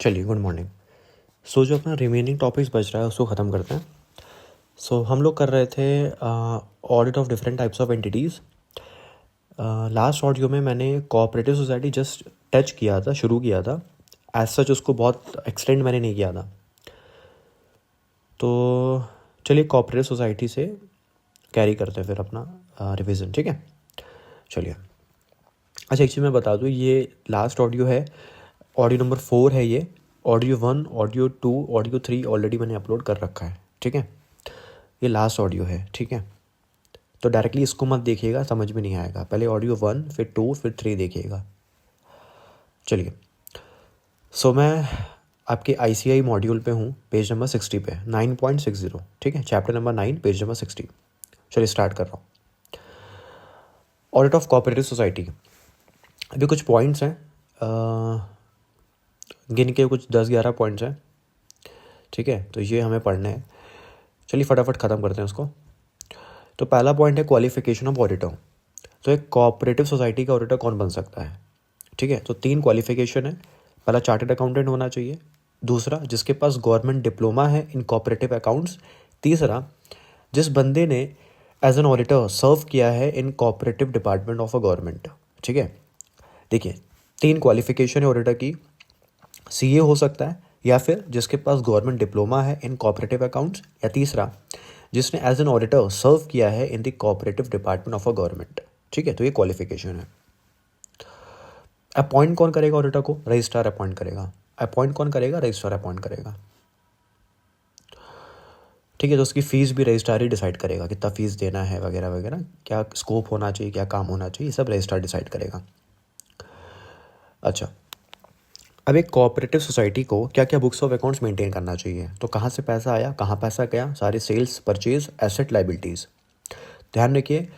चलिए, good morning. सो जो अपना रिमेनिंग टॉपिक्स बच रहा है उसको ख़त्म करते हैं। सो हम लोग कर रहे थे audit of different types of entities. Last audio में मैंने कोऑपरेटिव सोसाइटी जस्ट टच किया था, शुरू किया था। एज सच उसको बहुत एक्सटेंड मैंने नहीं किया था। तो चलिए कोऑपरेटिव सोसाइटी से कैरी करते हैं फिर अपना रिवीजन, ठीक है। चलिए, अच्छा एक्चुअली मैं बता दूँ, ये लास्ट ऑडियो है, ऑडियो नंबर 4 है ये। ऑडियो 1, ऑडियो 2, ऑडियो 3 ऑलरेडी मैंने अपलोड कर रखा है, ठीक है। ये लास्ट ऑडियो है, ठीक है। तो डायरेक्टली इसको मत देखिएगा, समझ में नहीं आएगा। पहले ऑडियो 1, फिर 2, फिर 3 देखिएगा। चलिए, सो मैं आपके ICI मॉड्यूल पे हूँ, पेज नंबर 60 पे, 9.60, ठीक है। Chapter number 9, page number 60। चलिए स्टार्ट कर रहा हूँ। Audit of cooperative society. अभी कुछ पॉइंट्स हैं, गिन के कुछ 10-11 पॉइंट्स हैं, ठीक है। तो ये हमें पढ़ने हैं। चलिए फटाफट ख़त्म करते हैं उसको। तो पहला पॉइंट है क्वालिफिकेशन ऑफ ऑडिटर। तो एक कोऑपरेटिव सोसाइटी का ऑडिटर कौन बन सकता है, ठीक है। तो 3 क्वालिफिकेशन है। पहला, चार्टर्ड अकाउंटेंट होना चाहिए। दूसरा, जिसके पास गवर्नमेंट डिप्लोमा है इन कोऑपरेटिव अकाउंट्स। तीसरा, जिस बंदे ने एज एन ऑडिटर सर्व किया है इन cooperative department of a government, ठीक है। देखिए, 3 क्वालिफिकेशन है ऑडिटर की। CA हो सकता है, या फिर जिसके पास गवर्नमेंट डिप्लोमा है इन कोऑपरेटिव अकाउंट्स, या तीसरा, जिसने एज एन ऑडिटर सर्व किया है in the cooperative department of a government, ठीक है। तो ये क्वालिफिकेशन है। अपॉइंट कौन करेगा ऑडिटर को? रजिस्ट्रार अपॉइंट करेगा। अपॉइंट कौन करेगा? रजिस्ट्रार अपॉइंट करेगा, ठीक है। तो उसकी फ़ीस भी रजिस्ट्रार ही डिसाइड करेगा, कितना फ़ीस देना है वगैरह वगैरह, क्या स्कोप होना चाहिए, क्या काम होना चाहिए, सब रजिस्ट्रार डिसाइड करेगा। अच्छा, अब एक कोऑपरेटिव सोसाइटी को क्या क्या बुक्स ऑफ अकाउंट्स मेंटेन करना चाहिए? तो कहाँ से पैसा आया, कहाँ पैसा गया, सारे सेल्स, परचेज, एसेट, लाइबिलिटीज़। ध्यान रखिए,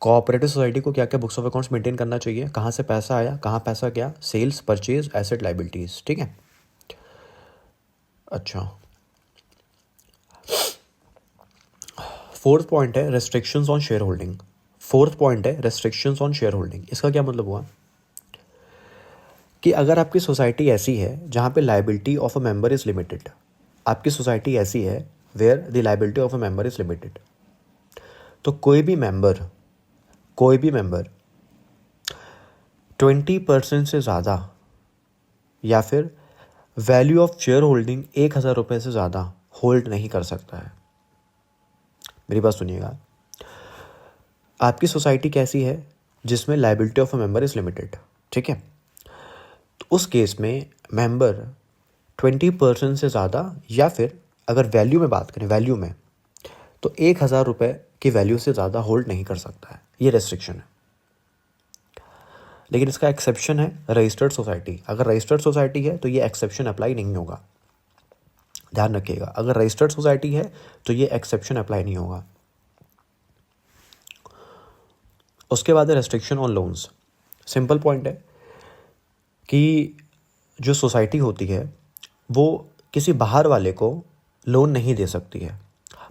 कोऑपरेटिव सोसाइटी को क्या क्या बुक्स ऑफ अकाउंट्स मेंटेन करना चाहिए, कहाँ से पैसा आया, कहाँ पैसा गया, सेल्स, परचेज, एसेट, लाइबिलिटीज़, ठीक है। अच्छा, 4th पॉइंट है restrictions on share holding. 4th point है रेस्ट्रिक्शंस ऑन शेयर होल्डिंग। इसका क्या मतलब हुआ कि अगर आपकी सोसाइटी ऐसी है जहाँ पे liability of a member is limited, आपकी सोसाइटी ऐसी है where the liability of a member is limited, तो कोई भी मेंबर 20% से ज़्यादा या फिर वैल्यू ऑफ शेयर होल्डिंग 1,000 रुपये से ज़्यादा होल्ड नहीं कर सकता है। मेरी बात सुनिएगा, आपकी सोसाइटी कैसी है जिसमें liability of a member is limited, ठीक है। तो उस केस में मेंबर 20% से ज़्यादा, या फिर अगर वैल्यू में बात करें, वैल्यू में, तो 1,000 रुपये की वैल्यू से ज़्यादा होल्ड नहीं कर सकता है। ये रेस्ट्रिक्शन है। लेकिन इसका एक्सेप्शन है रजिस्टर्ड सोसाइटी। अगर रजिस्टर्ड सोसाइटी है तो ये एक्सेप्शन अप्लाई नहीं होगा। ध्यान रखिएगा, अगर रजिस्टर्ड सोसाइटी है तो ये एक्सेप्शन अप्लाई नहीं होगा। उसके बाद है restriction on loans. Simple point है कि जो सोसाइटी होती है वो किसी बाहर वाले को लोन नहीं दे सकती है।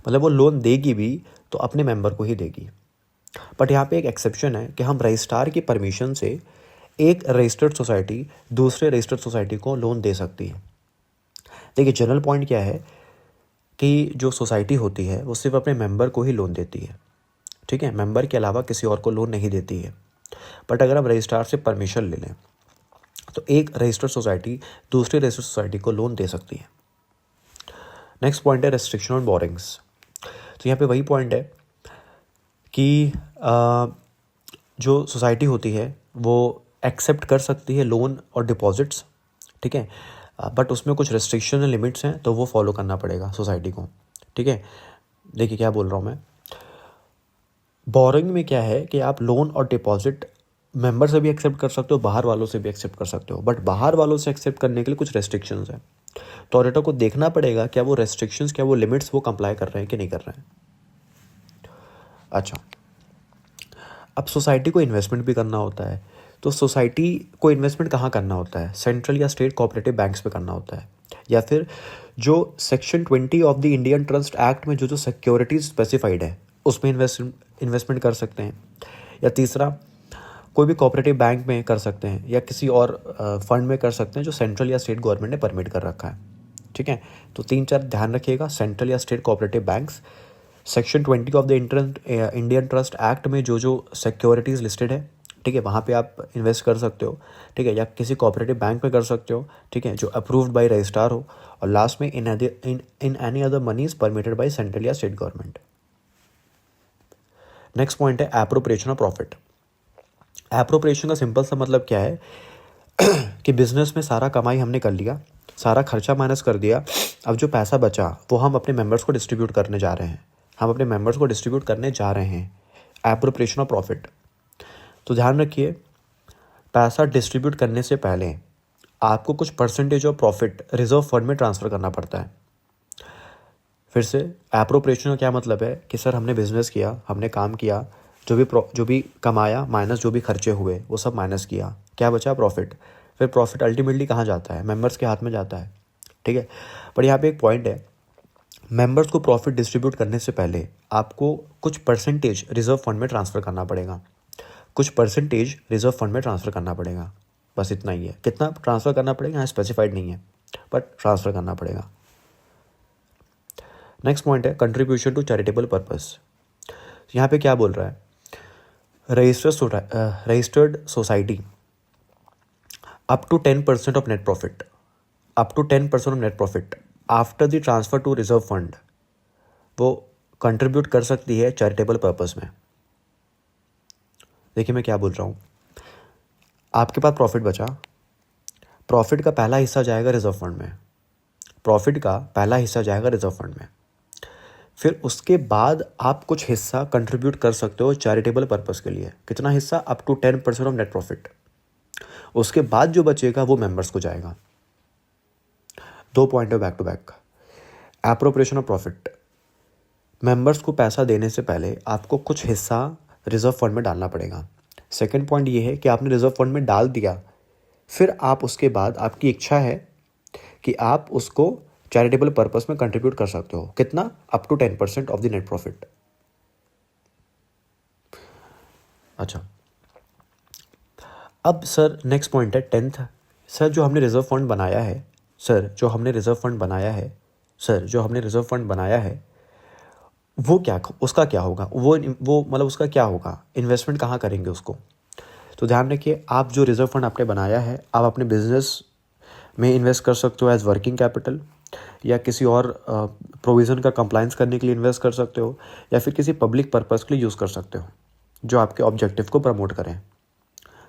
मतलब वो लोन देगी भी तो अपने मेंबर को ही देगी। बट यहाँ पे एक एक्सेप्शन है कि हम रजिस्ट्रार की परमिशन से एक रजिस्टर्ड सोसाइटी दूसरे रजिस्टर्ड सोसाइटी को लोन दे सकती है। देखिए, जनरल पॉइंट क्या है कि जो सोसाइटी होती है वो सिर्फ अपने मेंबर को ही लोन देती है, ठीक है। मेंबर के अलावा किसी और को लोन नहीं देती है। बट अगर हम रजिस्ट्रार से परमिशन ले लें तो एक रजिस्टर्ड सोसाइटी दूसरी रजिस्टर्ड सोसाइटी को लोन दे सकती है। नेक्स्ट पॉइंट है रेस्ट्रिक्शन ऑन बोरिंग्स। तो यहाँ पे वही पॉइंट है कि जो सोसाइटी होती है वो एक्सेप्ट कर सकती है लोन और डिपॉजिट्स, ठीक है। बट उसमें कुछ रेस्ट्रिक्शन एंड लिमिट्स हैं, तो वो फॉलो करना पड़ेगा सोसाइटी को, ठीक है। देखिए क्या बोल रहा हूँ मैं। बोरिंग में क्या है कि आप लोन और डिपॉजिट मेंबर से भी एक्सेप्ट कर सकते हो, बाहर वालों से भी एक्सेप्ट कर सकते हो। बट बाहर वालों से एक्सेप्ट करने के लिए कुछ रेस्ट्रिक्शंस हैं। तो ऑडिटर को देखना पड़ेगा क्या वो रेस्ट्रिक्शंस, क्या वो लिमिट्स वो कंप्लाई कर रहे हैं कि नहीं कर रहे हैं। अच्छा, अब सोसाइटी को इन्वेस्टमेंट भी करना होता है। तो सोसाइटी को इन्वेस्टमेंट कहाँ करना होता है? सेंट्रल या स्टेट कोऑपरेटिव बैंक्स पे करना होता है, या फिर जो section 20 of the Indian trust act में जो जो सिक्योरिटीज स्पेसिफाइड है उसमें इन्वेस्टमेंट कर सकते हैं। या तीसरा, कोई भी कोऑपरेटिव बैंक में कर सकते हैं या किसी और फंड में कर सकते हैं जो सेंट्रल या स्टेट गवर्नमेंट ने परमिट कर रखा है, ठीक है। तो 3-4 ध्यान रखिएगा, सेंट्रल या state cooperative banks, section 20 of the Indian trust act में जो जो सिक्योरिटीज़ लिस्टेड है, ठीक है, वहाँ पे आप इन्वेस्ट कर सकते हो, ठीक है, या किसी कोऑपरेटिव बैंक में कर सकते हो, ठीक है, जो अप्रूव्ड बाय रजिस्ट्रार हो, और लास्ट में in any other monies permitted by central या स्टेट गवर्नमेंट। नेक्स्ट पॉइंट है एप्रोप्रिएशन ऑफ प्रॉफिट। एप्रोप्रिएशन का सिंपल सा मतलब क्या है कि बिजनेस में सारा कमाई हमने कर लिया, सारा खर्चा माइनस कर दिया, अब जो पैसा बचा वो हम अपने मेंबर्स को डिस्ट्रीब्यूट करने जा रहे हैं, एप्रोप्रिएशन ऑफ प्रॉफिट। तो ध्यान रखिए, पैसा डिस्ट्रीब्यूट करने से पहले आपको कुछ percentage of profit reserve fund में ट्रांसफ़र करना पड़ता है। फिर से, एप्रोप्रिएशन का क्या मतलब है कि सर हमने बिजनेस किया, हमने काम किया, जो भी कमाया माइनस जो भी खर्चे हुए वो सब माइनस किया, क्या बचा? प्रॉफिट। फिर प्रॉफिट अल्टीमेटली कहाँ जाता है? मेंबर्स के हाथ में जाता है, ठीक है। पर यहाँ पे एक पॉइंट है, मेंबर्स को प्रॉफिट डिस्ट्रीब्यूट करने से पहले आपको कुछ परसेंटेज रिजर्व फंड में ट्रांसफ़र करना पड़ेगा, बस इतना ही है। कितना ट्रांसफ़र करना पड़ेगा यहाँ स्पेसिफाइड नहीं है, बट ट्रांसफ़र करना पड़ेगा। नेक्स्ट पॉइंट है कंट्रीब्यूशन टू चैरिटेबल पर्पस। यहाँ पे क्या बोल रहा है? Registered society up to 10% of net profit after the transfer to reserve fund वो कंट्रीब्यूट कर सकती है चैरिटेबल पर्पस में। देखिए मैं क्या बोल रहा हूँ, आपके पास प्रॉफिट बचा, प्रॉफिट का पहला हिस्सा जाएगा रिजर्व फंड में, फिर उसके बाद आप कुछ हिस्सा कंट्रीब्यूट कर सकते हो चैरिटेबल पर्पस के लिए। कितना हिस्सा? Up to 10% of net profit. उसके बाद जो बचेगा वो मेंबर्स को जाएगा। 2 पॉइंट है back to back. Appropriation of profit, members को पैसा देने से पहले आपको कुछ हिस्सा रिजर्व फंड में डालना पड़ेगा। सेकंड पॉइंट ये है कि आपने रिजर्व फंड में डाल दिया, फिर आप उसके बाद आपकी इच्छा है कि आप उसको चैरिटेबल पर्पस में कंट्रीब्यूट कर सकते हो। कितना? Up to 10% of the net profit. अच्छा, अब सर नेक्स्ट पॉइंट है 10th। सर जो हमने रिजर्व फंड बनाया है वो क्या, उसका क्या होगा? वो मतलब उसका क्या होगा? इन्वेस्टमेंट कहाँ करेंगे उसको? तो ध्यान रखिए, आप जो रिजर्व फंड आपने बनाया है आप अपने बिजनेस में इन्वेस्ट कर सकते हो एज वर्किंग कैपिटल, या किसी और प्रोविज़न का कंप्लायंस करने के लिए इन्वेस्ट कर सकते हो, या फिर किसी पब्लिक पर्पस के लिए यूज़ कर सकते हो जो आपके ऑब्जेक्टिव को प्रमोट करें।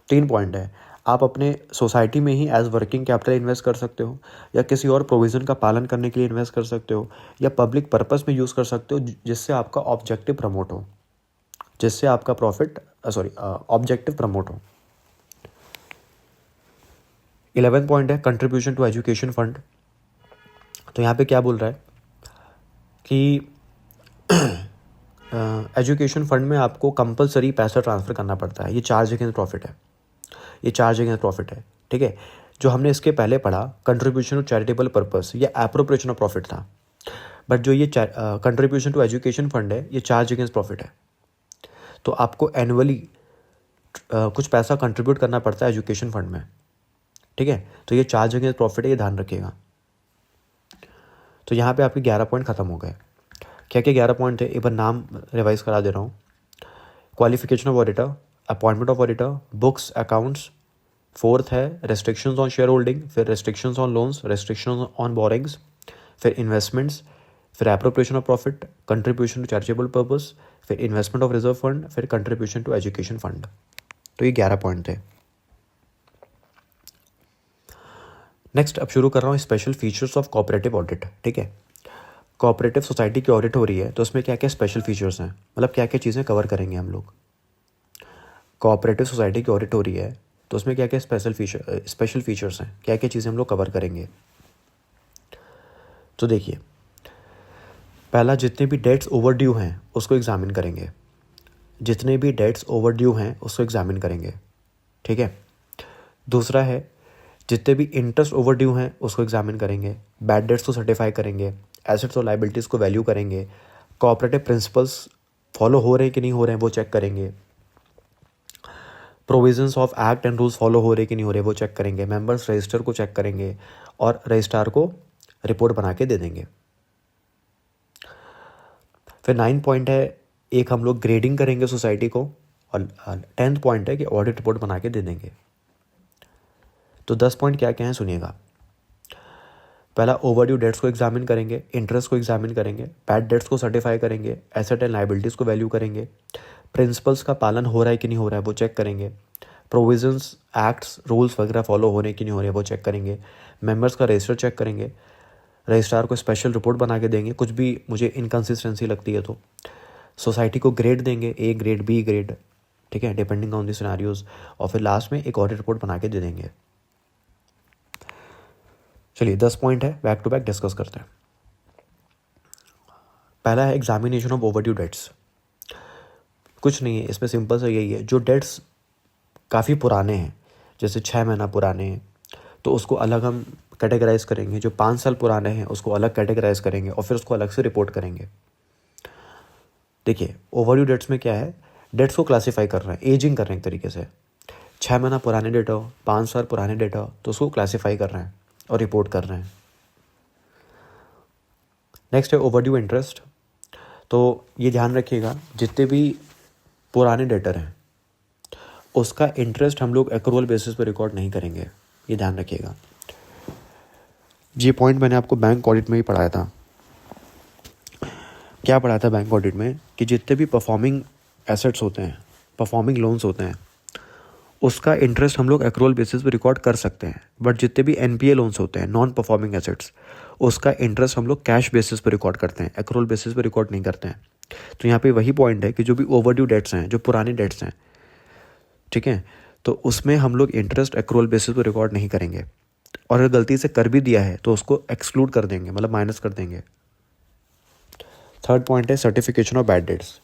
3 पॉइंट है, आप अपने सोसाइटी में ही एज वर्किंग कैपिटल इन्वेस्ट कर सकते हो, या किसी और प्रोविज़न का पालन करने के लिए इन्वेस्ट कर सकते हो, या पब्लिक पर्पस में यूज़ कर सकते हो जिससे आपका ऑब्जेक्टिव प्रमोट हो, ऑब्जेक्टिव प्रमोट हो। 11 पॉइंट है कंट्रीब्यूशन टू एजुकेशन फंड। तो यहाँ पे क्या बोल रहा है कि एजुकेशन फंड में आपको कंपलसरी पैसा ट्रांसफ़र करना पड़ता है। ये चार्ज अगेंस्ट प्रॉफिट है, ठीक है। जो हमने इसके पहले पढ़ा कंट्रीब्यूशन टू चैरिटेबल पर्पस, ये एप्रोप्रिएशन ऑफ प्रॉफिट था, बट जो ये कंट्रीब्यूशन टू एजुकेशन फंड है ये चार्ज अगेंस्ट प्रॉफिट है। तो आपको एनुअली कुछ पैसा कंट्रीब्यूट करना पड़ता है एजुकेशन फंड में, ठीक है। तो ये चार्ज अगेंस्ट प्रॉफिट है, ये ध्यान रखिएगा। तो यहाँ पे आपके 11 पॉइंट खत्म हो गए। क्या 11 पॉइंट थे? एक बार नाम रिवाइज करा दे रहा हूँ। Qualification of auditor, appointment of auditor, books, accounts. 4th है रेस्ट्रिक्शंस ऑन शेयर होल्डिंग, फिर restrictions on loans, restrictions on borrowings, फिर इन्वेस्टमेंट्स, फिर appropriation of profit, contribution to charitable purpose, फिर इन्वेस्टमेंट ऑफ रिजर्व फंड, फिर contribution to education fund. तो ये 11 point थे। Next अब शुरू कर रहा हूँ special features of cooperative audit, ठीक है। कोऑपरेटिव सोसाइटी की ऑडिट हो रही है तो उसमें क्या क्या स्पेशल फीचर्स हैं, मतलब क्या क्या चीज़ें कवर करेंगे हम लोग। कोऑपरेटिव सोसाइटी की ऑडिट हो रही है तो उसमें क्या क्या स्पेशल फीचर्स हैं, क्या क्या चीज़ें हम लोग कवर करेंगे। तो देखिए, पहला, जितने भी डेट्स ओवरड्यू हैं उसको एग्जामिन करेंगे, ठीक है। दूसरा है जितने भी इंटरेस्ट ओवरड्यू हैं उसको एग्जामिन करेंगे, बैड डेट्स को सर्टिफाई करेंगे, एसेट्स और लाइबिलिटीज़ को वैल्यू करेंगे, कोऑपरेटिव प्रिंसिपल्स फॉलो हो रहे हैं कि नहीं हो रहे हैं वो चेक करेंगे। Provisions of act and rules follow हो रहे कि नहीं हो रहे वो चेक करेंगे, मेंबर्स रजिस्टर को चेक करेंगे और रजिस्ट्रार को रिपोर्ट बना के दे देंगे। फिर 9 पॉइंट है, एक हम लोग ग्रेडिंग करेंगे सोसाइटी को, और 10th पॉइंट है कि ऑडिट रिपोर्ट बना के दे देंगे। तो 10 पॉइंट क्या क्या हैं सुनिएगा। पहला, ओवरड्यू डेट्स को एग्जामिन करेंगे, इंटरेस्ट को एग्जामिन करेंगे, बैड डेट्स को सर्टिफाई करेंगे, एसेट एंड लाइबिलिटीज़ को वैल्यू करेंगे, प्रिंसिपल्स का पालन हो रहा है कि नहीं हो रहा है वो चेक करेंगे, प्रोविजंस एक्ट्स रूल्स वगैरह फॉलो हो रहे हैं कि नहीं हो रहे हैं वो चेक करेंगे, मेंबर्स का रजिस्टर चेक करेंगे, रजिस्ट्रार को स्पेशल रिपोर्ट बना के देंगे, कुछ भी मुझे इनकन्सिस्टेंसी लगती है तो सोसाइटी को ग्रेड देंगे, ए ग्रेड, बी ग्रेड, ठीक है, डिपेंडिंग ऑन द सिनेरियोज, और फिर लास्ट में एक ऑडिट रिपोर्ट बना के दे देंगे। चलिए 10 पॉइंट है, बैक टू बैक डिस्कस करते हैं। पहला है एग्जामिनेशन ऑफ ओवरड्यू डेट्स। कुछ नहीं है इसमें, सिंपल सा यही है, जो डेट्स काफ़ी पुराने हैं, जैसे 6 महीना पुराने हैं तो उसको अलग हम कैटेगराइज करेंगे, जो 5 साल पुराने हैं उसको अलग कैटेगराइज करेंगे और फिर उसको अलग से रिपोर्ट करेंगे। देखिए ओवरड्यू डेट्स में क्या है, डेट्स को क्लासीफाई कर रहे हैं, एजिंग कर रहे हैं एक तरीके से। 6 महीना पुराने डेटा हो, 5 साल पुराने डेटा हो, तो उसको क्लासीफाई कर रहे हैं और रिपोर्ट कर रहे हैं। नेक्स्ट है ओवरड्यू इंटरेस्ट। तो ये ध्यान रखिएगा, जितने भी पुराने डेटर हैं उसका इंटरेस्ट हम लोग एक्रूअल बेसिस पर रिकॉर्ड नहीं करेंगे, ये ध्यान रखिएगा। ये पॉइंट मैंने आपको बैंक ऑडिट में ही पढ़ाया था। क्या पढ़ाया था बैंक ऑडिट में, कि जितने भी परफॉर्मिंग एसेट्स होते हैं, परफॉर्मिंग लोन्स होते हैं, उसका इंटरेस्ट हम लोग एक्रूअल बेसिस पर रिकॉर्ड कर सकते हैं, बट जितने भी एनपीए लोन्स होते हैं, नॉन परफॉर्मिंग एसेट्स, उसका इंटरेस्ट हम लोग कैश बेसिस पर रिकॉर्ड करते हैं, एक्रूअल बेसिस पर रिकॉर्ड नहीं करते हैं। तो यहाँ पे वही पॉइंट है कि जो भी ओवरड्यू डेट्स हैं, जो पुरानी डेट्स हैं, ठीक है, तो उसमें हम लोग इंटरेस्ट एक्रूअल बेसिस पर रिकॉर्ड नहीं करेंगे, और अगर गलती से कर भी दिया है तो उसको एक्सक्लूड कर देंगे, मतलब माइनस कर देंगे। थर्ड पॉइंट है certification of bad debts.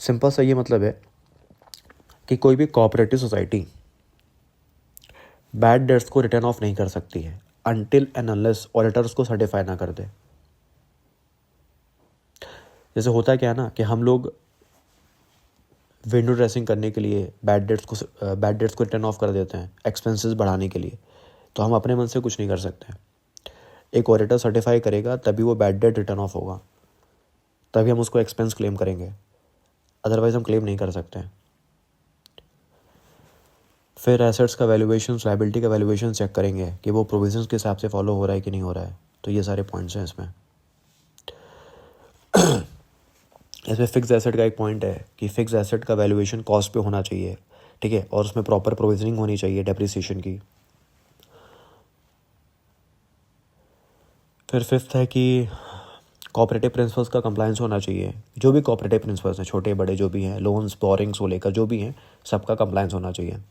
Simple सा ये मतलब है कि कोई भी कोऑपरेटिव सोसाइटी बैड डेट्स को रिटर्न ऑफ नहीं कर सकती है अनटिल एंड अनलेस ऑडिटर उसको सर्टिफाई ना कर दे। जैसे होता है क्या है ना, कि हम लोग विंडो ड्रेसिंग करने के लिए बैड डेट्स को रिटर्न ऑफ कर देते हैं, एक्सपेंसेस बढ़ाने के लिए, तो हम अपने मन से कुछ नहीं कर सकते। एक ऑडिटर सर्टिफाई करेगा तभी वो बैड डेट रिटर्न ऑफ होगा, तभी हम उसको एक्सपेंस क्लेम करेंगे, अदरवाइज हम क्लेम नहीं कर सकते। फिर एसेट्स का वैल्यूएशन, लायबिलिटी का वैल्यूएशन चेक करेंगे कि वो प्रोविजंस के हिसाब से फॉलो हो रहा है कि नहीं हो रहा है। तो ये सारे पॉइंट्स हैं इसमें। इसमें फिक्स एसेट का एक पॉइंट है कि फिक्स एसेट का वैल्यूएशन कॉस्ट पे होना चाहिए, ठीक है, और उसमें प्रॉपर प्रोविजनिंग होनी चाहिए डेप्रिसिएशन की। फिर फिफ्थ है कि कोऑपरेटिव प्रिंसिपल्स का कंप्लायंस होना चाहिए। जो भी कोऑपरेटिव प्रिंसिपल्स हैं, छोटे बड़े जो भी हैं, लोन्स बोरिंग्स को लेकर जो भी हैं, सबका कंप्लायंस होना चाहिए।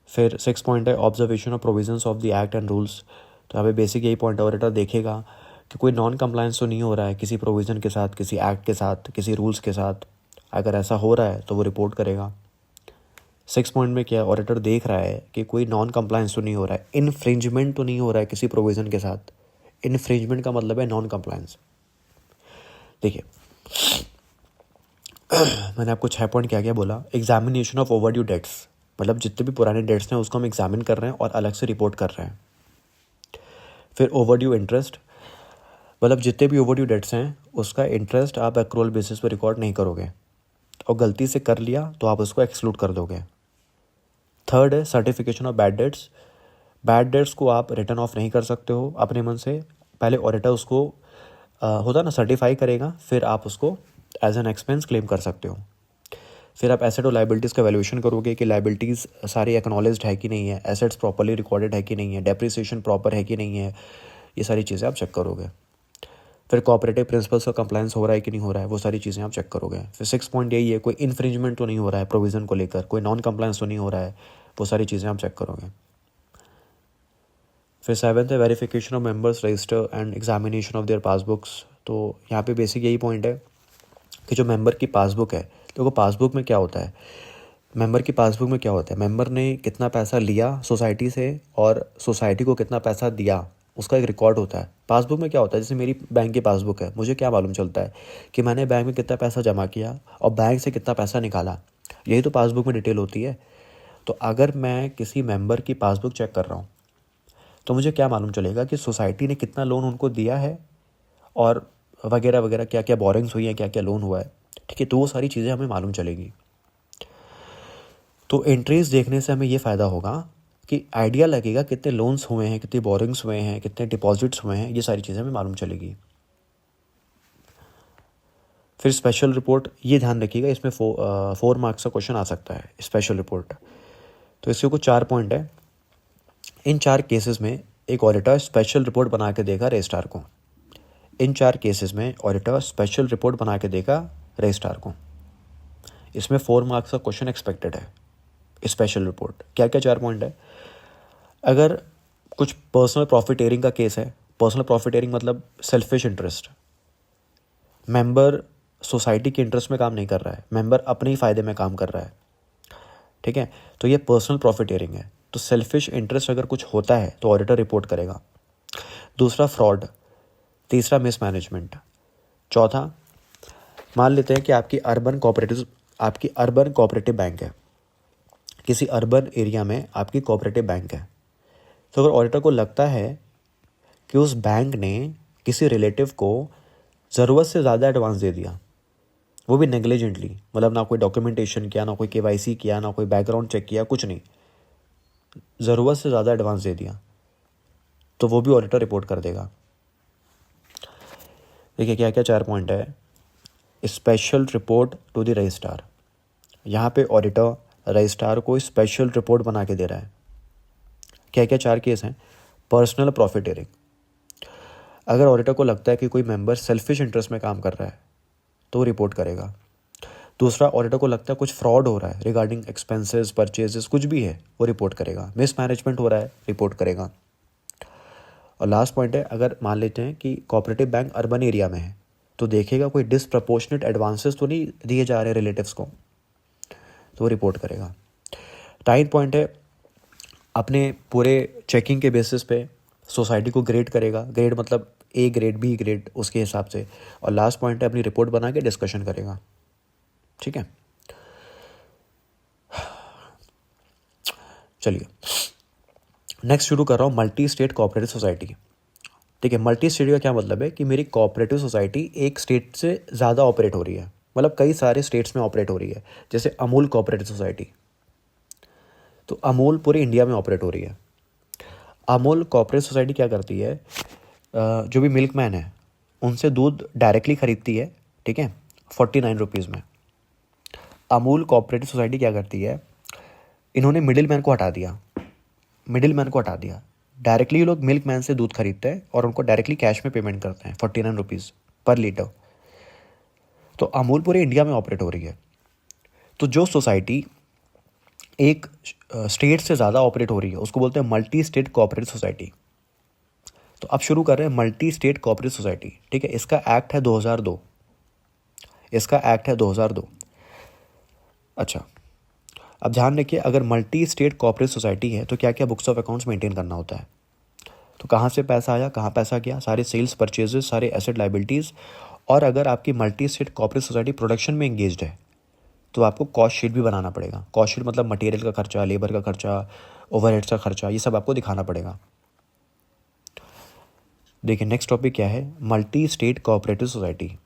फिर 6 पॉइंट है observation of provisions of the act and rules. तो यहाँ पे बेसिक यही पॉइंट है, ऑडिटर देखेगा कि कोई नॉन कंप्लायंस तो नहीं हो रहा है किसी प्रोविज़न के साथ, किसी एक्ट के साथ, किसी रूल्स के साथ। अगर ऐसा हो रहा है तो वो रिपोर्ट करेगा। 6 पॉइंट में क्या है, ऑडिटर देख रहा है कि कोई नॉन कंप्लायंस तो नहीं हो रहा है, इन्फ्रिंजमेंट तो नहीं हो रहा है किसी प्रोविज़न के साथ। इन्फ्रिंजमेंट का मतलब है नॉन कंप्लायंस। देखिए मैंने आपको 6 पॉइंट क्या क्या बोला। एग्जामिनेशन ऑफ ओवरड्यू डेट्स, मतलब जितने भी पुराने डेट्स हैं उसको हम एग्जामिन कर रहे हैं और अलग से रिपोर्ट कर रहे हैं। फिर ओवरड्यू इंटरेस्ट, मतलब जितने भी ओवरड्यू डेट्स हैं उसका इंटरेस्ट आप एक्रूअल बेसिस पर रिकॉर्ड नहीं करोगे, और गलती से कर लिया तो आप उसको एक्सक्लूड कर दोगे। थर्ड है certification of bad debts. Bad debts को आप रिटर्न ऑफ नहीं कर सकते हो अपने मन से, पहले ऑडिटर उसको होता ना सर्टिफाई करेगा, फिर आप उसको एज एन एक्सपेंस क्लेम कर सकते हो। फिर आप एसेट और लाइबिलिटीज़ का वैल्यूएशन करोगे कि लाइबिलिटीज़ सारी एक्नॉलेज्ड है कि नहीं है, एसेट्स प्रॉपर्ली रिकॉर्डेड है कि नहीं है, डेप्रिसिएशन प्रॉपर है कि नहीं है, ये सारी चीज़ें आप चेक करोगे। फिर कोऑपरेटिव प्रिंसिपल्स का कंप्लायंस हो रहा है कि नहीं हो रहा है, वो सारी चीज़ें आप चेक करोगे। फिर 6 पॉइंट यही है, कोई इन्फ्रिंजमेंट तो नहीं हो रहा है प्रोविज़न को लेकर, कोई नॉन कंप्लायंस तो नहीं हो रहा है, वो सारी चीज़ें आप चेक करोगे। फिर 7th है verification of members register and examination of their passbooks. तो यहाँ पे बेसिक यही पॉइंट है कि जो मेंबर की पासबुक है, देखो पासबुक में क्या होता है, मेंबर की पासबुक में क्या होता है, मेंबर ने कितना पैसा लिया सोसाइटी से और सोसाइटी को कितना पैसा दिया, उसका एक रिकॉर्ड होता है। पासबुक में क्या होता है, जैसे मेरी बैंक की पासबुक है, मुझे क्या मालूम चलता है कि मैंने बैंक में कितना पैसा जमा किया और बैंक से कितना पैसा निकाला, यही तो पासबुक में डिटेल होती है। तो अगर मैं किसी मेंबर की पासबुक चेक कर रहा हूँ तो मुझे क्या मालूम चलेगा कि सोसाइटी ने कितना लोन उनको दिया है और वगैरह वगैरह, क्या क्या बोरिंग्स हुई हैं, क्या क्या लोन हुआ है, ठीक है। तो वो सारी चीज़ें हमें मालूम चलेगी। तो एंट्रीज देखने से हमें ये फ़ायदा होगा कि आइडिया लगेगा कितने लोन्स हुए हैं, कितने बोरिंग्स हुए हैं, कितने डिपॉजिट्स हुए हैं, ये सारी चीज़ें हमें मालूम चलेगी। फिर स्पेशल रिपोर्ट, ये ध्यान रखिएगा, इसमें 4 मार्क्स का क्वेश्चन आ सकता है स्पेशल रिपोर्ट। तो इसके कुछ 4 पॉइंट है। इन 4 केसेस में एक ऑडिटर स्पेशल रिपोर्ट बना के देगा रजिस्ट्रार को। इन 4 केसेस में ऑडिटर स्पेशल रिपोर्ट बना के देगा रजिस्ट्रार को। इसमें 4 मार्क्स का क्वेश्चन एक्सपेक्टेड है। स्पेशल रिपोर्ट क्या क्या 4 पॉइंट है। अगर कुछ पर्सनल प्रॉफिटेरिंग का केस है, पर्सनल प्रॉफिटेरिंग मतलब सेल्फिश इंटरेस्ट, मेंबर सोसाइटी के इंटरेस्ट में काम नहीं कर रहा है, मेंबर अपने ही फ़ायदे में काम कर रहा है, ठीक है, तो ये पर्सनल प्रॉफिटेरिंग है। तो सेल्फिश इंटरेस्ट अगर कुछ होता है तो ऑडिटर रिपोर्ट करेगा। दूसरा फ्रॉड, तीसरा मिसमैनेजमेंट, चौथा मान लेते हैं कि आपकी अर्बन कोऑपरेटिव बैंक है, किसी अर्बन एरिया में आपकी कोऑपरेटिव बैंक है। तो अगर ऑडिटर को लगता है कि उस बैंक ने किसी रिलेटिव को ज़रूरत से ज़्यादा एडवांस दे दिया, वो भी नेग्लिजेंटली, मतलब ना कोई डॉक्यूमेंटेशन किया, ना कोई केवाईसी किया, ना कोई बैकग्राउंड चेक किया, कुछ नहीं, ज़रूरत से ज़्यादा एडवांस दे दिया, तो वो भी ऑडिटर रिपोर्ट कर देगा। देखिए क्या क्या 4 पॉइंट है। Special report to the registrar, यहाँ पे ऑडिटर रजिस्ट्रार को स्पेशल रिपोर्ट बना के दे रहा है। क्या क्या 4 केस हैं। पर्सनल प्रॉफिटेरिंग, अगर ऑडिटर को लगता है कि कोई मेंबर सेल्फिश इंटरेस्ट में काम कर रहा है तो रिपोर्ट करेगा। दूसरा, ऑडिटर को लगता है कुछ फ्रॉड हो रहा है रिगार्डिंग एक्सपेंसेस, परचेजेस, कुछ भी है, वो रिपोर्ट करेगा। मिसमैनेजमेंट हो रहा है, रिपोर्ट करेगा। और लास्ट पॉइंट है, अगर मान लेते हैं कि कोऑपरेटिव बैंक अर्बन एरिया में है तो देखेगा कोई डिसप्रपोर्शनेट एडवांसेस तो नहीं दिए जा रहे रिलेटिव्स को, तो वो रिपोर्ट करेगा। 9 पॉइंट है, अपने पूरे चेकिंग के बेसिस पे सोसाइटी को ग्रेड करेगा। ग्रेड मतलब A ग्रेड, B ग्रेड, उसके हिसाब से। और लास्ट पॉइंट है, अपनी रिपोर्ट बना के डिस्कशन करेगा, ठीक है। चलिए नेक्स्ट शुरू कर रहा हूँ, मल्टी स्टेट कोऑपरेटिव सोसाइटी। ठीक है, मल्टी स्टेट का क्या मतलब है कि मेरी कोऑपरेटिव सोसाइटी एक स्टेट से ज़्यादा ऑपरेट हो रही है, मतलब कई सारे स्टेट्स में ऑपरेट हो रही है। जैसे अमूल कोऑपरेटिव सोसाइटी, तो अमूल पूरे इंडिया में ऑपरेट हो रही है। अमूल कोऑपरेटिव सोसाइटी क्या करती है, जो भी मिल्कमैन है उनसे दूध डायरेक्टली ख़रीदती है, ठीक है, 49 रुपीज़ में। अमूल कोऑपरेटिव सोसाइटी क्या करती है, इन्होंने मिडिल मैन को हटा दिया। डायरेक्टली लोग मिल्क मैन से दूध खरीदते हैं और उनको डायरेक्टली कैश में पेमेंट करते हैं 49 रुपीज़ पर लीटर। तो अमूल पूरे इंडिया में ऑपरेट हो रही है। तो जो सोसाइटी एक स्टेट से ज़्यादा ऑपरेट हो रही है उसको बोलते हैं मल्टी स्टेट कोऑपरेटिव सोसाइटी। तो अब शुरू कर रहे हैं मल्टी स्टेट कोऑपरेटिव सोसाइटी, ठीक है। इसका एक्ट है 2002। अच्छा, अब ध्यान रखिए, अगर मल्टी स्टेट कोऑपरेटिव सोसाइटी है तो क्या क्या बुक्स ऑफ अकाउंट्स मेंटेन करना होता है। तो कहाँ से पैसा आया, कहाँ पैसा गया, सारे सेल्स परचेजेस, सारे एसेट लाइबिलिटीज़। और अगर आपकी multi state cooperative society production में एंगेज्ड है तो आपको कॉस्ट शीट भी बनाना पड़ेगा। कॉस्ट शीट मतलब मटेरियल का खर्चा, लेबर का खर्चा, ओवरहेड्स का खर्चा, ये सब आपको दिखाना पड़ेगा। देखिए नेक्स्ट टॉपिक क्या है, multi state cooperative society.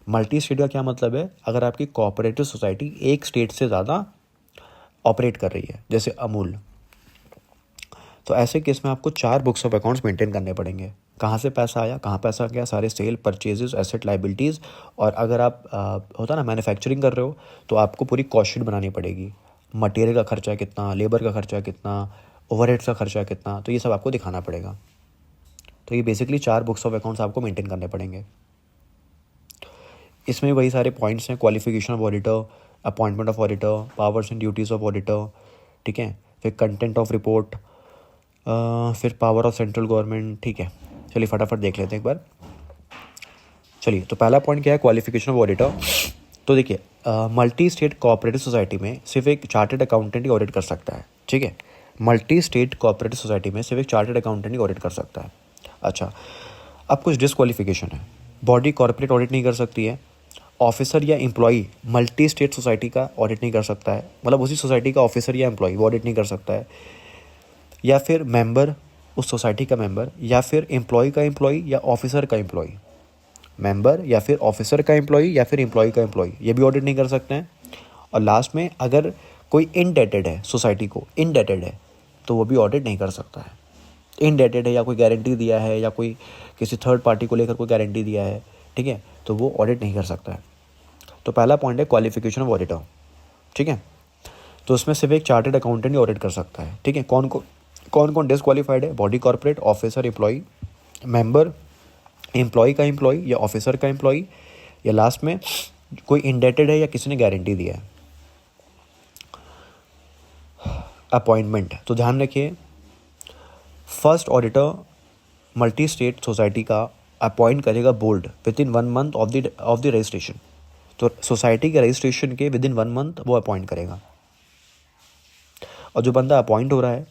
Multi state का क्या मतलब है, अगर आपकी कोऑपरेटिव सोसाइटी एक स्टेट से ज़्यादा ऑपरेट कर रही है, जैसे अमूल, तो ऐसे केस में आपको 4 बुक्स ऑफ अकाउंट्स मेंटेन करने पड़ेंगे। कहाँ से पैसा आया, कहाँ पैसा गया, सारे सेल परचेजेस, एसेट लाइबिलिटीज़। और अगर आप होता ना मैन्युफैक्चरिंग कर रहे हो तो आपको पूरी कॉस्ट शीट बनानी पड़ेगी। मटेरियल का खर्चा कितना, लेबर का खर्चा कितना, ओवरहेड्स का खर्चा कितना, तो ये सब आपको दिखाना पड़ेगा। तो ये बेसिकली 4 बुक्स ऑफ अकाउंट्स आपको मेंटेन करने पड़ेंगे। इसमें वही सारे पॉइंट्स हैं, qualification of auditor, appointment of auditor, powers and duties of auditor, ठीक है, फिर कंटेंट ऑफ रिपोर्ट, फिर पावर ऑफ सेंट्रल गवर्नमेंट, ठीक है। चलिए फटाफट देख लेते हैं एक बार। चलिए, तो पहला पॉइंट क्या है, क्वालिफिकेशन ऑफ ऑडिटर। तो देखिए मल्टी स्टेट कोऑपरेटिव सोसाइटी में सिर्फ एक चार्टर्ड अकाउंटेंट ही ऑडिट कर सकता है, ठीक है। मल्टी स्टेट कोऑपरेटिव सोसाइटी में सिर्फ एक चार्टर्ड अकाउंटेंट ही ऑडिट कर सकता है। अच्छा, अब कुछ डिस्क्वालिफिकेशन है। बॉडी कॉर्पोरेट ऑडिट नहीं कर सकती है, ऑफिसर या एम्प्लॉई मल्टी स्टेट सोसाइटी का ऑडिट नहीं कर सकता है, मतलब उसी सोसाइटी का ऑफिसर या एम्प्लॉई वो ऑडिट नहीं कर सकता है, या फिर मेंबर उस सोसाइटी का मेंबर, या फिर एम्प्लॉय का एम्प्लॉई या ऑफिसर का एम्प्लॉई, मेंबर या फिर ऑफिसर का एम्प्लॉई या फिर एम्प्लॉय का एम्प्लॉई, ये भी ऑडिट नहीं कर सकते हैं। और लास्ट में अगर कोई इनडेटेड है, सोसाइटी को इनडेटेड है, तो वो भी ऑडिट नहीं कर सकता है। इनडेटेड है या कोई गारंटी दिया है या कोई किसी थर्ड पार्टी को लेकर कोई गारंटी दिया है, ठीक है, तो वो ऑडिट नहीं कर सकता है। तो पहला पॉइंट है क्वालिफिकेशन ऑफ ऑडिटर, ठीक है। तो उसमें सिर्फ एक चार्टर्ड अकाउंटेंट ही ऑडिट कर सकता है, ठीक है। कौन कौन डिसक्वालीफाइड है? Body corporate, officer, employee, member, employee का एम्प्लॉय या ऑफिसर का एम्प्लॉय, या लास्ट में कोई इंडेटेड है या किसी ने गारंटी दिया है। अपॉइंटमेंट, तो ध्यान रखिए, first auditor multi state society का अपॉइंट करेगा board with in 1 month of the registration. तो सोसाइटी के रजिस्ट्रेशन के विद इन 1 मंथ वो अपॉइंट करेगा। और जो बंदा अपॉइंट हो रहा है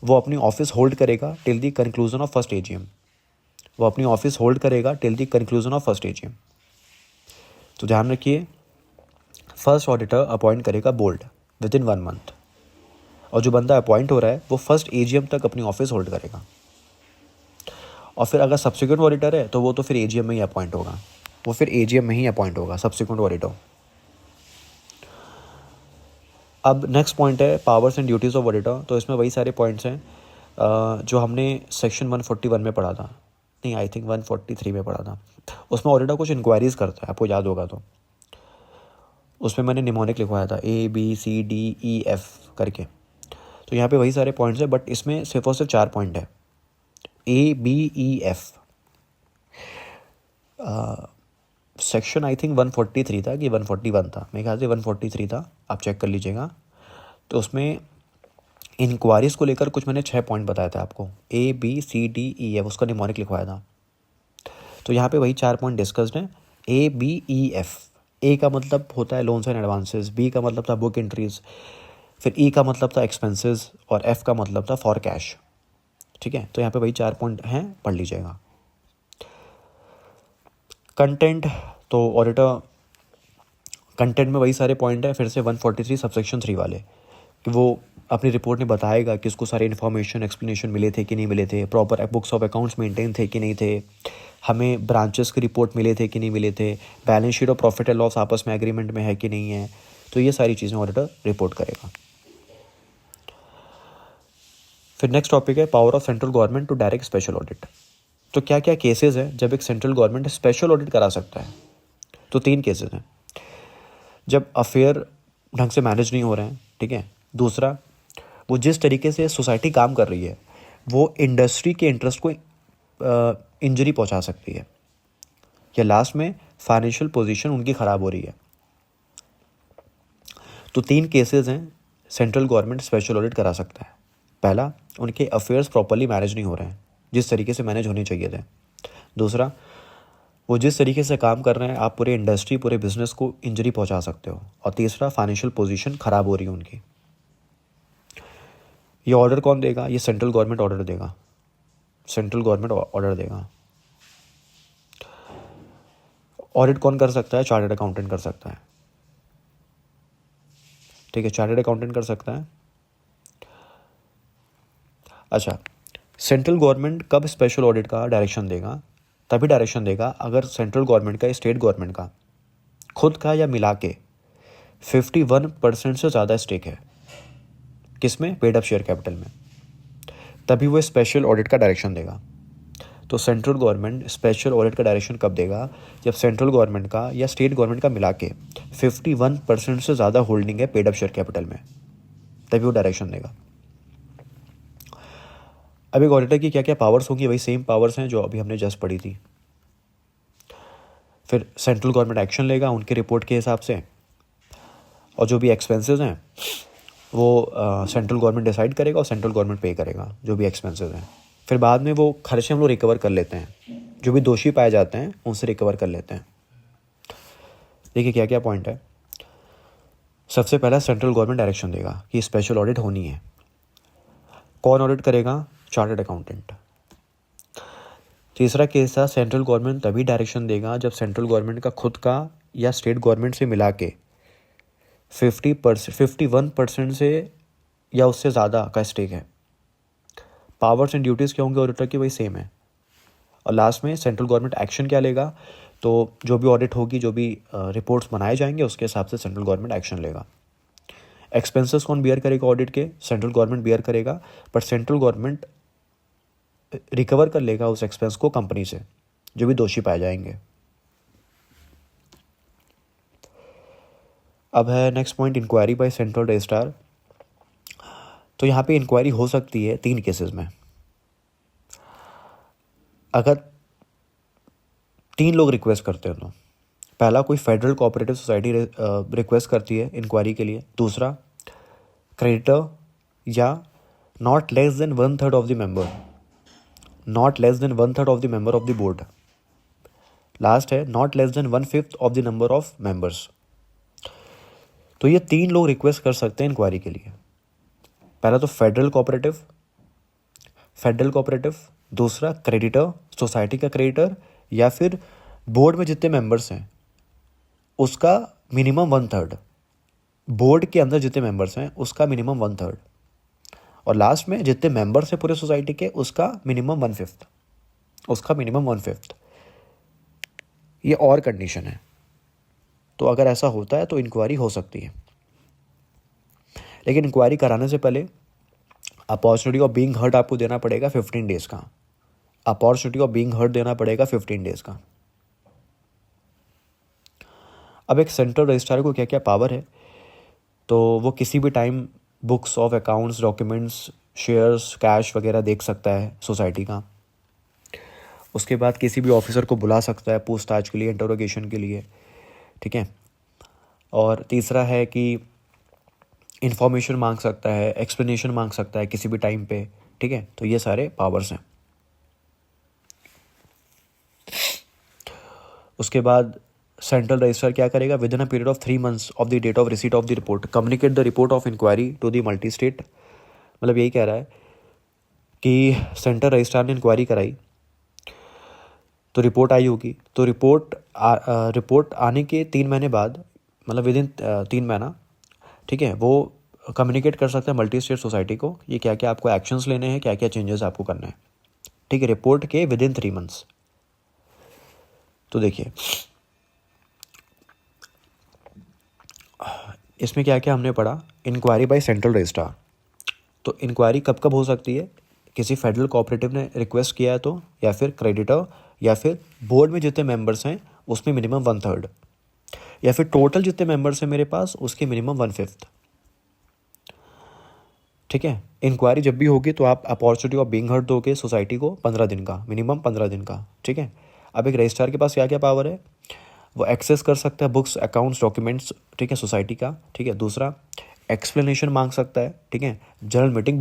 वो अपनी ऑफिस होल्ड करेगा till the conclusion of first AGM. वो अपनी ऑफिस होल्ड करेगा till the conclusion of first AGM. तो ध्यान रखिए, फर्स्ट ऑडिटर अपॉइंट करेगा बोर्ड विद इन 1 मंथ, और जो बंदा अपॉइंट हो रहा है वो फर्स्ट एजीएम तक अपनी ऑफिस होल्ड करेगा। और फिर अगर सब्सिक्वेंट ऑडिटर है तो वो तो फिर एजीएम में ही अपॉइंट होगा, वो फिर एजीएम में ही अपॉइंट होगा सब्सिक्वेंट ऑडिटर। अब नेक्स्ट पॉइंट है powers and duties of auditor. तो इसमें वही सारे पॉइंट्स हैं जो हमने सेक्शन 141 में पढ़ा था, नहीं आई थिंक 143 में पढ़ा था। उसमें ऑडिटर कुछ इंक्वायरीज़ करता है, आपको याद होगा तो। उसमें मैंने निमोनिक लिखवाया था ABCDEF करके। तो यहाँ पे वही सारे पॉइंट्स हैं, बट इसमें सिर्फ और सिर्फ 4 पॉइंट है, ABEF। सेक्शन आई थिंक 143 था कि 141 था, मेरे ख्याल से 143 था, आप चेक कर लीजिएगा। तो उसमें इंक्वायरीज़ को लेकर कुछ मैंने 6 पॉइंट बताया था आपको, ABCDEF, उसका निमोनिक लिखवाया था। तो यहाँ पे वही 4 पॉइंट डिस्कस्ड हैं, ABEF। ए का मतलब होता है लोन्स एंड एडवांसेस, बी का मतलब था बुक एंट्रीज, फिर ई का मतलब था एक्सपेंसेस, और एफ का मतलब था फॉर कैश, ठीक है। तो यहाँ पे वही 4 पॉइंट हैं, पढ़ लीजिएगा। कंटेंट, तो ऑडिटर कंटेंट में वही सारे पॉइंट है, फिर से 143 सबसेक्शन 3 वाले, कि वो अपनी रिपोर्ट में बताएगा कि उसको सारे इन्फॉर्मेशन एक्सप्लेनेशन मिले थे कि नहीं मिले थे, proper books of accounts maintain थे कि नहीं थे, हमें ब्रांचेस की रिपोर्ट मिले थे कि नहीं मिले थे, बैलेंस शीट और प्रॉफिट एंड लॉस आपस में एग्रीमेंट में है कि नहीं है। तो ये सारी चीज़ें ऑडिटर रिपोर्ट करेगा। फिर नेक्स्ट टॉपिक है power of central government to direct special audit. तो क्या क्या केसेस हैं जब एक सेंट्रल गवर्नमेंट स्पेशल ऑडिट करा सकता है? तो 3 केसेस हैं, जब अफेयर ढंग से मैनेज नहीं हो रहे हैं, ठीक है। दूसरा, वो जिस तरीके से सोसाइटी काम कर रही है वो इंडस्ट्री के इंटरेस्ट को इंजरी पहुंचा सकती है, या लास्ट में फाइनेंशियल पोजीशन उनकी ख़राब हो रही है। तो 3 केसेस हैं सेंट्रल गवर्नमेंट स्पेशल ऑडिट करा सकता है। पहला, उनके अफेयर्स प्रॉपर्ली मैनेज नहीं हो रहे हैं जिस तरीके से मैनेज होने चाहिए थे। दूसरा, वो जिस तरीके से काम कर रहे हैं आप पूरे इंडस्ट्री पूरे बिजनेस को इंजरी पहुंचा सकते हो। और तीसरा, फाइनेंशियल पोजीशन ख़राब हो रही है उनकी। ये ऑर्डर कौन देगा? ये सेंट्रल गवर्नमेंट ऑर्डर देगा, सेंट्रल गवर्नमेंट ऑर्डर देगा। ऑडिट कौन कर सकता है? चार्टर्ड अकाउंटेंट कर सकता है, ठीक है, चार्टर्ड अकाउंटेंट कर सकता है। अच्छा, सेंट्रल गवर्नमेंट कब स्पेशल ऑडिट का डायरेक्शन देगा? तभी डायरेक्शन देगा अगर सेंट्रल गवर्नमेंट का स्टेट गवर्नमेंट का खुद का या मिला के 51% से ज़्यादा स्टेक है, किसमें? पेड अप शेयर कैपिटल में, तभी वो स्पेशल ऑडिट का डायरेक्शन देगा। तो सेंट्रल गवर्नमेंट स्पेशल ऑडिट का डायरेक्शन कब देगा? जब सेंट्रल गवर्नमेंट का या स्टेट गवर्नमेंट का मिला के 51% से ज़्यादा होल्डिंग है पेड अप शेयर कैपिटल में, तभी वो डायरेक्शन देगा। अब एक ऑडिटर की क्या क्या पावर्स होंगी? वही सेम पावर्स हैं जो अभी हमने जस्ट पढ़ी थी। फिर सेंट्रल गवर्नमेंट एक्शन लेगा उनकी रिपोर्ट के हिसाब से, और जो भी एक्सपेंसेस हैं वो सेंट्रल गवर्नमेंट डिसाइड करेगा और सेंट्रल गवर्नमेंट पे करेगा जो भी एक्सपेंसेस हैं। फिर बाद में वो खर्चे हम लोग रिकवर कर लेते हैं, जो भी दोषी पाए जाते हैं उनसे रिकवर कर लेते हैं। देखिए क्या क्या पॉइंट है। सबसे पहला, सेंट्रल गवर्नमेंट डायरेक्शन देगा कि स्पेशल ऑडिट होनी है। कौन ऑडिट करेगा? Chartered accountant. तीसरा केस था, सेंट्रल गवर्नमेंट तभी डायरेक्शन देगा जब सेंट्रल गवर्नमेंट का खुद का या स्टेट गवर्नमेंट से मिला के 51% से या उससे ज़्यादा का स्टेक है। पावर्स एंड ड्यूटीज़ क्या होंगे ऑडिटर की, वही सेम है। और लास्ट में सेंट्रल गवर्नमेंट एक्शन क्या लेगा, तो जो भी ऑडिट होगी, जो भी रिपोर्ट्स बनाए जाएंगे, उसके हिसाब से सेंट्रल गवर्नमेंट एक्शन लेगा। एक्सपेंसेस कौन बियर करेगा ऑडिट के, सेंट्रल गवर्नमेंट बियर करेगा, पर सेंट्रल गवर्नमेंट रिकवर कर लेगा उस एक्सपेंस को कंपनी से, जो भी दोषी पाए जाएंगे। अब है next point, inquiry by central registrar. तो यहाँ पे इंक्वायरी हो सकती है 3 केसेस में। अगर 3 लोग रिक्वेस्ट करते हैं तो पहला, कोई फेडरल कोऑपरेटिव सोसाइटी रिक्वेस्ट करती है इंक्वायरी के लिए। दूसरा, क्रेडिटर या not less than 1/3 of the member, not less than 1/3 of the member of the board. Last है, not less than 1/5 of the number of members. तो ये 3 लोग रिक्वेस्ट कर सकते हैं इंक्वायरी के लिए। पहला तो फेडरल कोऑपरेटिव, दूसरा क्रेडिटर, सोसाइटी का क्रेडिटर, या फिर बोर्ड में जितने मेंबर्स हैं उसका मिनिमम 1/3, बोर्ड के अंदर जितने मेंबर्स हैं उसका मिनिमम 1/3, और लास्ट में जितने मेंबर्स हैं पूरे सोसाइटी के उसका मिनिमम 1/5। ये और कंडीशन है। तो अगर ऐसा होता है तो इंक्वायरी हो सकती है, लेकिन इंक्वायरी कराने से पहले अपॉर्चुनिटी ऑफ बीइंग हर्ड आपको देना पड़ेगा 15 डेज का। अपॉर्चुनिटी ऑफ बीइंग हर्ड देना पड़ेगा 15 डेज का। अब एक सेंट्रल रजिस्ट्रार को क्या क्या पावर है, तो वो किसी भी time books of accounts, documents, shares, cash वगैरह देख सकता है सोसाइटी का। उसके बाद किसी भी ऑफिसर को बुला सकता है पूछताछ के लिए, इंटरोगेशन के लिए, ठीक है। और तीसरा है कि इंफॉर्मेशन मांग सकता है, एक्सप्लेनेशन मांग सकता है किसी भी टाइम पे, ठीक है। तो ये सारे पावर्स हैं। उसके बाद सेंट्रल रजिस्ट्रार क्या करेगा, within a period of 3 months of the date of receipt of the report communicate the report of inquiry to the multi state. मतलब यही कह रहा है कि सेंट्रल रजिस्ट्रार ने इंक्वायरी कराई तो रिपोर्ट आई होगी, तो रिपोर्ट आने के 3 महीने बाद, मतलब विद इन 3 महीना, ठीक है, वो कम्युनिकेट कर सकता है मल्टी स्टेट सोसाइटी को ये क्या क्या आपको एक्शंस लेने हैं, क्या क्या चेंजेस आपको करने हैं, ठीक है, रिपोर्ट के विद इन 3 months। तो देखिए इसमें क्या क्या हमने पढ़ा, इंक्वायरी बाय सेंट्रल रजिस्ट्रार। तो इंक्वायरी कब कब हो सकती है, किसी फेडरल कोऑपरेटिव ने रिक्वेस्ट किया है तो, या फिर क्रेडिटर, या फिर बोर्ड में जितने मेंबर्स हैं उसमें मिनिमम 1/3, या फिर टोटल जितने मेंबर्स हैं मेरे पास उसके मिनिमम 1/5, ठीक है। इंक्वायरी जब भी होगी तो आप अपॉर्चुनिटी ऑफ बीइंग हर्ड दोगे सोसाइटी को 15 दिन का, मिनिमम 15 दिन का, ठीक है। अब एक रजिस्ट्रार के पास क्या क्या पावर है, वो एक्सेस कर सकता है बुक्स, अकाउंट्स, डॉक्यूमेंट्स, ठीक है, सोसाइटी का, ठीक है। दूसरा, एक्सप्लेनेशन मांग सकता है, ठीक है, जनरल मीटिंग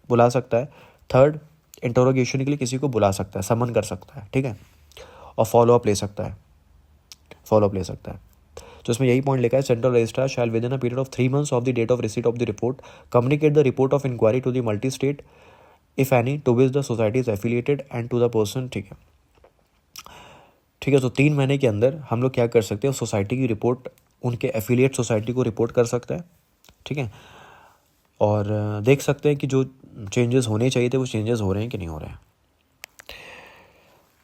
बुला सकता है। थर्ड, इंटरोगेशन के लिए किसी को बुला सकता है, समन कर सकता है, ठीक है। और फॉलोअप ले सकता है। तो इसमें यही पॉइंट लिखा है, central registrar shall within a period of 3 months of the date of receipt of the report communicate the report of inquiry to the multi state if any to which the society is affiliated and to the person, ठीक है। तो 3 महीने के अंदर हम लोग क्या कर सकते हैं, सोसाइटी की रिपोर्ट उनके एफिलिएट सोसाइटी को रिपोर्ट कर सकते हैं, ठीक है। और देख सकते हैं कि जो चेंजेस होने चाहिए थे वो चेंजेस हो रहे हैं कि नहीं हो रहे हैं।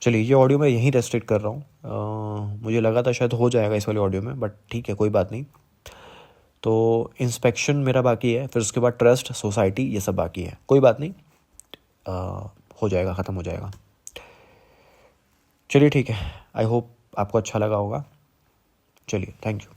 चलिए ये ऑडियो मैं यहीं रेस्ट्रिक्ट कर रहा हूँ। मुझे लगा था शायद हो जाएगा इस वाले ऑडियो में, बट ठीक है, कोई बात नहीं। तो इंस्पेक्शन मेरा बाकी है, फिर उसके बाद ट्रस्ट, सोसाइटी, ये सब बाकी है, कोई बात नहीं, हो जाएगा, ख़त्म हो जाएगा। चलिए ठीक है, आई होप आपको अच्छा लगा होगा। चलिए, थैंक यू।